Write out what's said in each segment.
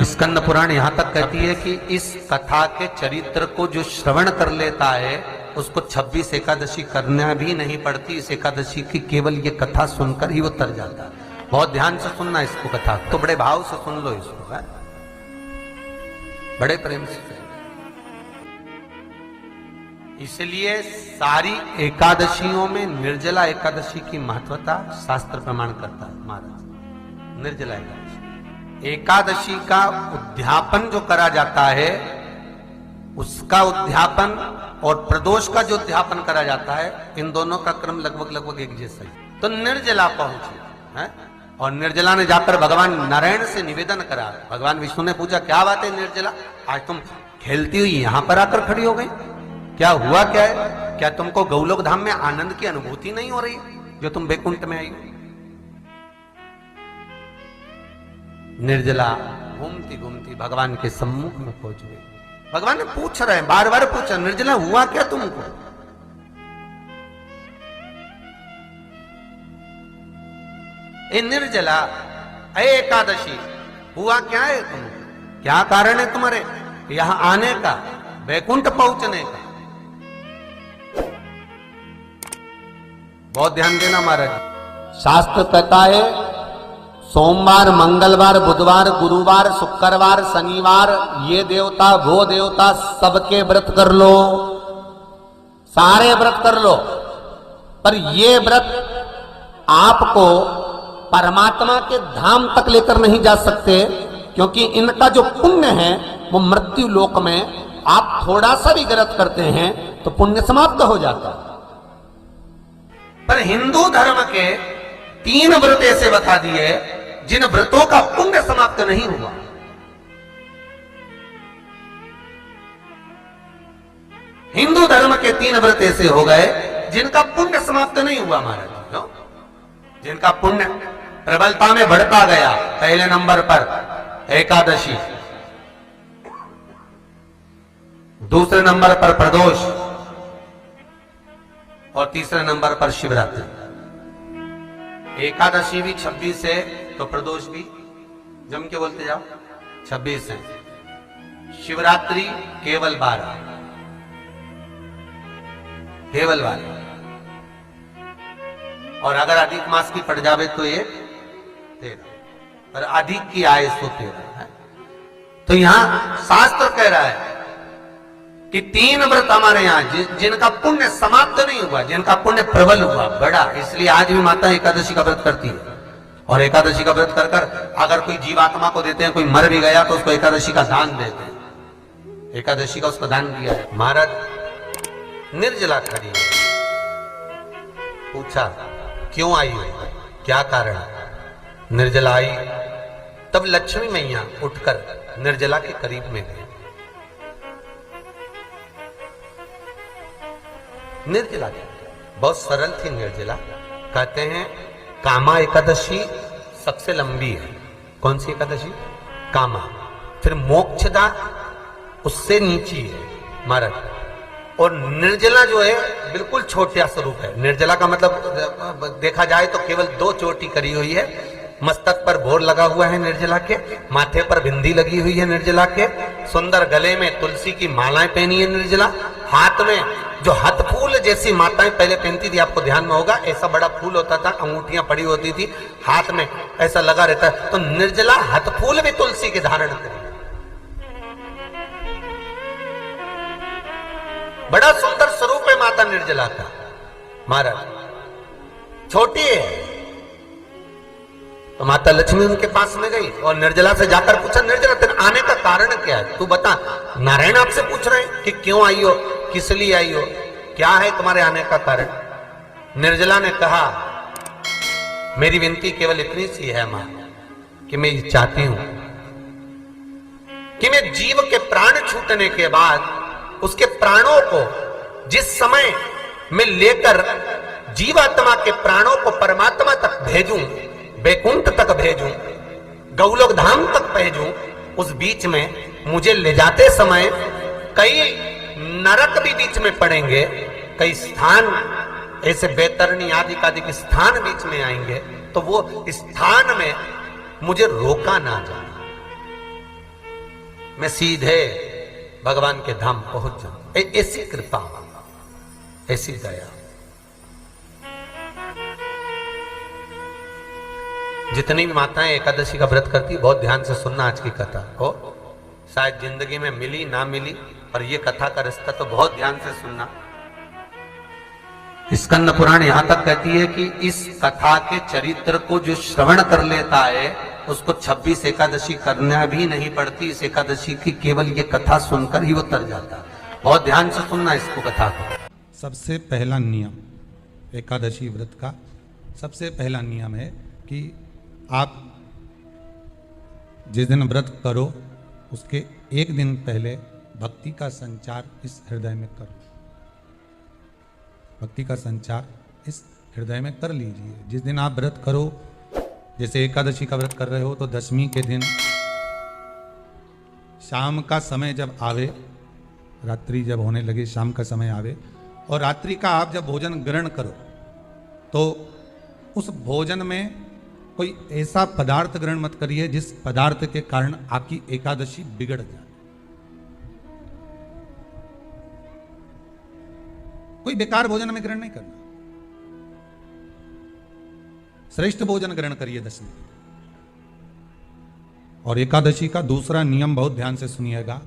स्कंद पुराण यहां तक कहती है कि इस कथा के चरित्र को जो श्रवण कर लेता है उसको 26 एकादशी करना भी नहीं पड़ती। इस एकादशी की केवल ये कथा सुनकर ही वो तर जाता है। बहुत ध्यान से सुनना इसको, कथा तो बड़े भाव से सुन लो इसको, है? बड़े प्रेम से। इसलिए सारी एकादशियों में निर्जला एकादशी की महत्वता शास्त्र प्रमाण करता है महाराज। निर्जला एकादशी का उद्यापन जो करा जाता है, उसका उद्यापन और प्रदोष का जो उद्यापन करा जाता है, इन दोनों का क्रम लगभग एक जैसा ही। तो निर्जला पहुंची है और निर्जला ने जाकर भगवान नारायण से निवेदन करा। भगवान विष्णु ने पूछा, क्या बात है निर्जला, आज तुम खेलती हुई यहां पर आकर खड़ी हो गई, क्या हुआ क्या है? क्या तुमको गौलोक धाम में आनंद की अनुभूति नहीं हो रही जो तुम बैकुंठ में आई हो? निर्जला घूमती घूमती भगवान के सम्मुख में पहुंच गई। भगवान ने पूछ रहे हैं, बार बार पूछा, निर्जला हुआ क्या तुमको? ए निर्जला, ए एकादशी, हुआ क्या है तुमको? क्या कारण है तुम्हारे यहां आने का, बैकुंठ पहुंचने का? बहुत ध्यान देना महाराज। शास्त्र कहता है सोमवार, मंगलवार, बुधवार, गुरुवार, शुक्रवार, शनिवार, ये देवता वो देवता सबके व्रत कर लो, सारे व्रत कर लो, पर ये व्रत आपको परमात्मा के धाम तक लेकर नहीं जा सकते, क्योंकि इनका जो पुण्य है वो मृत्यु लोक में आप थोड़ा सा भी गलत करते हैं तो पुण्य समाप्त हो जाता है। पर हिंदू धर्म के 3 व्रत ऐसे बता दिए जिन व्रतों का पुण्य समाप्त नहीं हुआ। हिंदू धर्म के 3 व्रत ऐसे हो गए जिनका पुण्य समाप्त नहीं हुआ महाराज। क्यों? जिनका पुण्य प्रबलता में बढ़ता गया। पहले नंबर पर एकादशी, दूसरे नंबर पर प्रदोष और तीसरे नंबर पर शिवरात्रि। एकादशी भी 26 है तो प्रदोष भी जम के बोलते जाओ 26 है। शिवरात्रि केवल 12, केवल 12, और अगर अधिक मास की पड़ जावे तो ये 13, पर अधिक की आय सो 13 है। तो यहां शास्त्र कह रहा है कि 3 व्रत हमारे यहां जिनका पुण्य समाप्त नहीं हुआ, जिनका पुण्य प्रबल हुआ, बड़ा। इसलिए आज भी माता एकादशी का व्रत करती है, और एकादशी का व्रत कर कर अगर कोई जीवात्मा को देते हैं, कोई मर भी गया तो उसको एकादशी का दान देते हैं। एकादशी का उसको दान किया है। महाराज निर्जला खड़ी है, पूछा क्यों आई हो, क्या कारण? निर्जला आई तब लक्ष्मी मैया उठकर निर्जला के करीब में गई। निर्जला बहुत सरल थी निर्जला। कहते हैं कामा एकादशी सबसे लंबी है। कौन सी एकादशी? कामा। फिर मोक्षदा उससे नीची है महाराज। और निर्जला जो है बिल्कुल छोटा स्वरूप है। निर्जला का मतलब देखा जाए तो केवल 2 चोटी करी हुई है। मस्तक पर भोर लगा हुआ है निर्जला के, माथे पर बिंदी लगी हुई है निर्जला के, सुंदर गले में तुलसी की मालाएं पहनी है निर्जला, हाथ में जो हाथ फूल जैसी माताएं पहले पहनती थी, आपको ध्यान में होगा, ऐसा बड़ा फूल होता था, अंगूठियां पड़ी होती थी, हाथ में ऐसा लगा रहता है। तो निर्जला हाथ फूल भी तुलसी के धारण करी। बड़ा सुंदर स्वरूप है माता निर्जला का महाराज। छोटी है तो माता लक्ष्मी उनके पास में गई और निर्जला से जाकर पूछा, निर्जला तेरे आने का कारण क्या है, तू बता। नारायण आपसे पूछ रहे हैं कि क्यों आई हो, किस लिए आई हो, क्या है तुम्हारे आने का कारण? निर्जला ने कहा, मेरी विनती केवल इतनी सी है मां कि मैं ये चाहती हूं कि मैं जीव के प्राण छूटने के बाद उसके प्राणों को जिस समय मैं लेकर जीवात्मा के प्राणों को परमात्मा तक भेजूं, बैकुंठ तक भेजूं, गौलोक धाम तक भेजूं, उस बीच में मुझे ले जाते समय कई नरक भी बीच में पड़ेंगे, कई स्थान ऐसे बैतरणी आदि के स्थान बीच में आएंगे, तो वो स्थान में मुझे रोका ना जाए। मैं सीधे भगवान के धाम पहुंच जाऊं। ऐसी कृपा, ऐसी दया। जितनी भी माताएं एकादशी का व्रत करती, बहुत ध्यान से सुनना आज की कथा को। शायद जिंदगी में मिली ना मिली, पर ये कथा का रिश्ता तो बहुत ध्यान से सुनना। स्कंद पुराण यहां तक कहती है कि इस कथा के चरित्र को जो श्रवण कर लेता है उसको 26 एकादशी करना भी नहीं पड़ती। इस एकादशी की केवल ये कथा सुनकर ही वो तर जाता है। बहुत ध्यान से सुनना इसको, कथा को। सबसे पहला नियम एकादशी व्रत का, सबसे पहला नियम है कि आप जिस दिन व्रत करो उसके एक दिन पहले भक्ति का संचार इस हृदय में करो। भक्ति का संचार इस हृदय में कर लीजिए। जिस दिन आप व्रत करो, जैसे एकादशी का व्रत कर रहे हो, तो दशमी के दिन शाम का समय जब आवे, रात्रि जब होने लगे, शाम का समय आवे और रात्रि का आप जब भोजन ग्रहण करो, तो उस भोजन में कोई ऐसा पदार्थ ग्रहण मत करिए जिस पदार्थ के कारण आपकी एकादशी बिगड़ जाए। कोई बेकार भोजन में ग्रहण नहीं करना, श्रेष्ठ भोजन ग्रहण करिए दशमी। और एकादशी का दूसरा नियम बहुत ध्यान से सुनिएगा।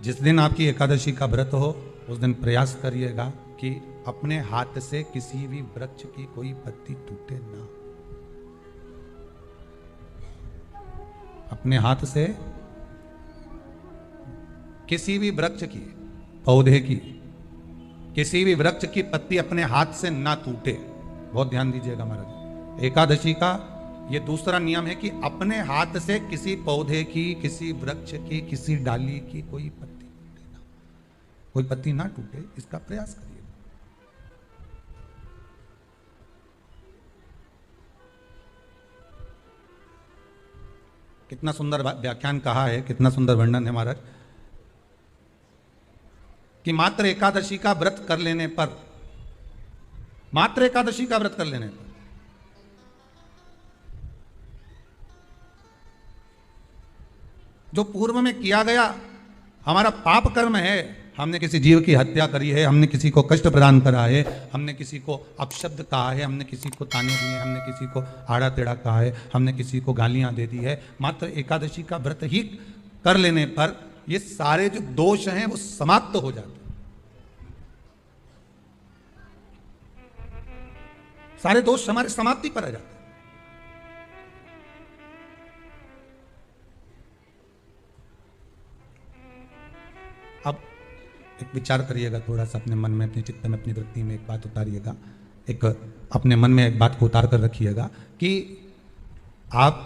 जिस दिन आपकी एकादशी का व्रत हो उस दिन प्रयास करिएगा कि अपने हाथ से किसी भी वृक्ष की कोई पत्ती टूटे ना। अपने हाथ से किसी भी वृक्ष की, पौधे की, किसी भी वृक्ष की पत्ती अपने हाथ से ना टूटे। बहुत ध्यान दीजिएगा महाराज। एकादशी का ये दूसरा नियम है कि अपने हाथ से किसी पौधे की, किसी वृक्ष की, किसी डाली की कोई पत्ती टूटे ना, कोई पत्ती ना टूटे, इसका प्रयास करिए। कितना सुंदर व्याख्यान कहा है, कितना सुंदर वर्णन है महाराज कि मात्र एकादशी का व्रत कर लेने पर, मात्र एकादशी का व्रत कर लेने पर जो पूर्व में किया गया हमारा पाप कर्म है, हमने किसी जीव की हत्या करी है, हमने किसी को कष्ट प्रदान करा है, हमने किसी को अपशब्द कहा है, हमने किसी को ताने दिए, हमने किसी को आड़ा टेढ़ा कहा है, हमने किसी को गालियां दे दी है, मात्र एकादशी का व्रत ही कर लेने पर ये सारे जो दोष हैं वो समाप्त हो जाते हैं। सारे दोष हमारे समाप्ति पर आ जाते हैं। अब एक विचार करिएगा थोड़ा सा अपने मन में, अपने चित्त में, अपनी वृत्ति में एक बात उतारिएगा। एक अपने मन में एक बात को उतार कर रखिएगा कि आप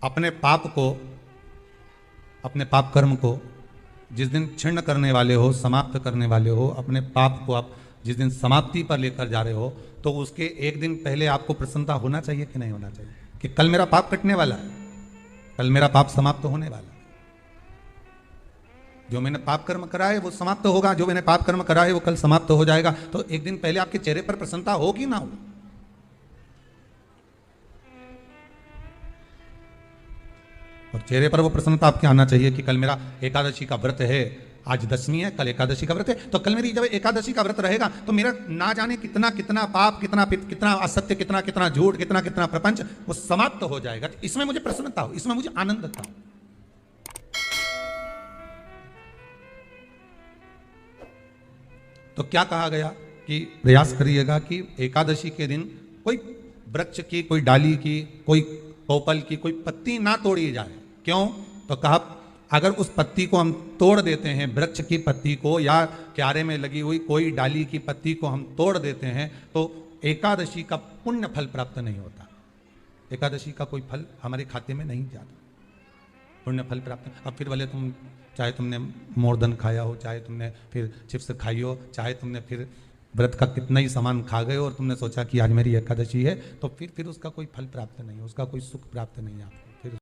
अपने पाप को, अपने पाप कर्म को जिस दिन क्षीण करने वाले हो, समाप्त करने वाले हो, अपने पाप को आप जिस दिन समाप्ति पर लेकर जा रहे हो, तो उसके एक दिन पहले आपको प्रसन्नता होना चाहिए कि नहीं होना चाहिए कि कल मेरा पाप कटने वाला है, कल मेरा पाप समाप्त होने वाला है। जो मैंने पाप कर्म करा है वो समाप्त होगा, जो मैंने पाप कर्म करा है वो कल समाप्त हो जाएगा। तो एक दिन पहले आपके चेहरे पर प्रसन्नता हो कि ना हो? और चेहरे पर वो प्रसन्नता आपके आना चाहिए कि कल मेरा एकादशी का व्रत है, आज दशमी है, कल एकादशी का व्रत है, तो कल मेरी जब एकादशी का व्रत रहेगा तो मेरा ना जाने कितना कितना पाप, कितना असत्य, कितना कितना झूठ, कितना कितना प्रपंच वो समाप्त हो जाएगा। तो इसमें मुझे प्रसन्नता हो, इसमें मुझे आनंद था। तो क्या कहा गया कि प्रयास करिएगा कि एकादशी के दिन कोई वृक्ष की, कोई डाली की, कोई कोपल की कोई पत्ती ना तोड़ी जाए। क्यों? तो कहा अगर उस पत्ती को हम तोड़ देते हैं, वृक्ष की पत्ती को या क्यारे में लगी हुई कोई डाली की पत्ती को हम तोड़ देते हैं, तो एकादशी का पुण्य फल प्राप्त नहीं होता। एकादशी का कोई फल हमारे खाते में नहीं जाता, पुण्य फल प्राप्त। अब फिर भले तुम, चाहे तुमने मोरधन खाया हो, चाहे तुमने फिर चिप्स खाई हो, चाहे तुमने फिर व्रत का कितना ही सामान खा गए और तुमने सोचा कि आज मेरी एकादशी है, तो फिर उसका कोई फल प्राप्त नहीं है, उसका कोई सुख प्राप्त नहीं है आपको। फिर